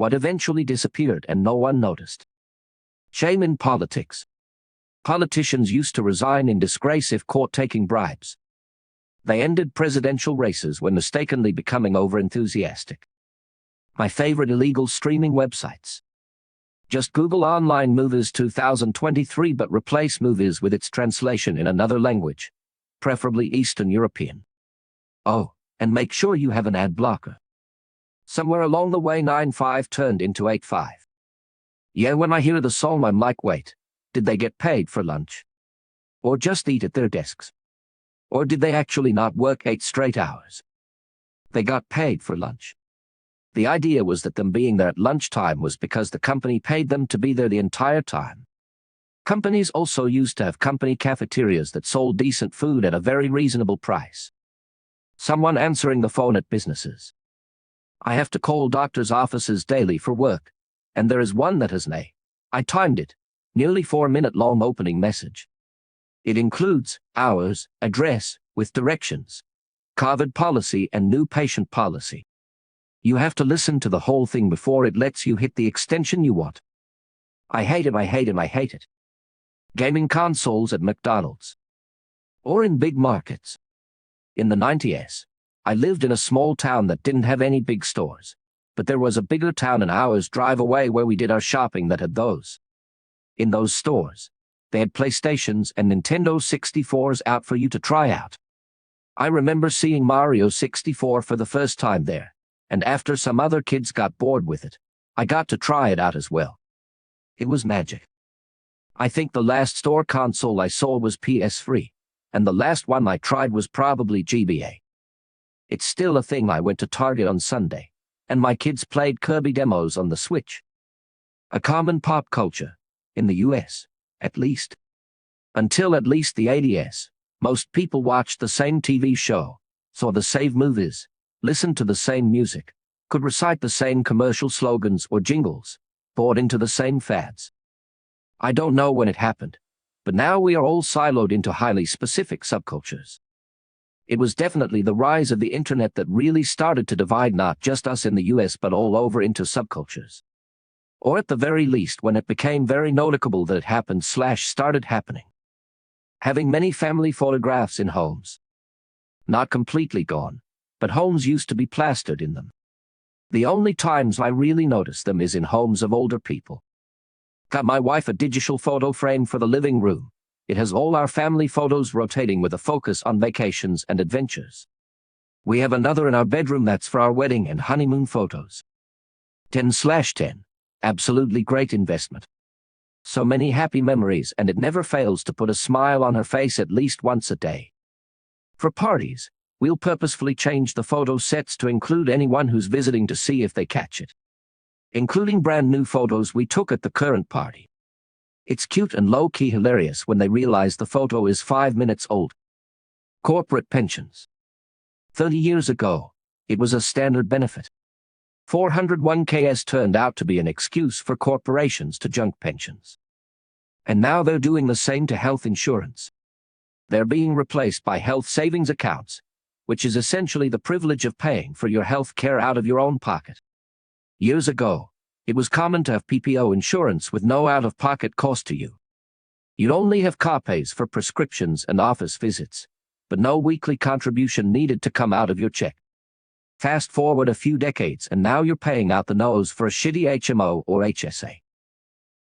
what eventually disappeared and no one noticed. Shame in politics. Politicians used to resign in disgrace if caught taking bribes. They ended presidential races when mistakenly becoming overenthusiastic. My favorite illegal streaming websites. Just Google online movies 2023 but replace movies with its translation in another language, preferably Eastern European. Oh, and make sure you have an ad blocker. Somewhere along the way 9.5 turned into 8.5. Yeah, when I hear the song I'm like, wait, did they get paid for lunch? Or just eat at their desks? Or did they actually not work 8 straight hours? They got paid for lunch. The idea was that them being there at lunchtime was because the company paid them to be there the entire time. Companies also used to have company cafeterias that sold decent food at a very reasonable price. Someone answering the phone at businesses. I have to call doctors' offices daily for work, and there is one that has I timed it, nearly 4-minute long opening message. It includes hours, address, with directions, COVID policy and new patient policy. You have to listen to the whole thing before it lets you hit the extension you want. I hate it. Gaming consoles at McDonald's. Or in big markets. In the 90s, I lived in a small town that didn't have any big stores, but there was a bigger town an hour's drive away where we did our shopping that had those. In those stores, they had PlayStations and Nintendo 64s out for you to try out. I remember seeing Mario 64 for the first time there. And after some other kids got bored with it, I got to try it out as well. It was magic. I think the last store console I saw was PS3, and the last one I tried was probably GBA. It's still a thing. I went to Target on Sunday, and my kids played Kirby demos on the Switch. A common pop culture, in the US, at least. Until at least the 80s, most people watched the same TV show, saw the same movies, listened to the same music, could recite the same commercial slogans or jingles, bought into the same fads. I don't know when it happened, but now we are all siloed into highly specific subcultures. It was definitely the rise of the internet that really started to divide not just us in the US but all over into subcultures. Or at the very least when it became very noticeable that it happened/started happening. Having many family photographs in homes. Not completely gone, but homes used to be plastered in them. The only times I really notice them is in homes of older people. Got my wife a digital photo frame for the living room. It has all our family photos rotating with a focus on vacations and adventures. We have another in our bedroom that's for our wedding and honeymoon photos. 10/10. Absolutely great investment. So many happy memories, and it never fails to put a smile on her face at least once a day. For parties, we'll purposefully change the photo sets to include anyone who's visiting to see if they catch it. Including brand new photos we took at the current party. It's cute and low-key hilarious when they realize the photo is 5 minutes old. Corporate pensions. 30 years ago, it was a standard benefit. 401ks turned out to be an excuse for corporations to junk pensions. And now they're doing the same to health insurance. They're being replaced by health savings accounts, which is essentially the privilege of paying for your health care out of your own pocket. Years ago, it was common to have PPO insurance with no out-of-pocket cost to you. You'd only have copays for prescriptions and office visits, but no weekly contribution needed to come out of your check. Fast forward a few decades and now you're paying out the nose for a shitty HMO or HSA.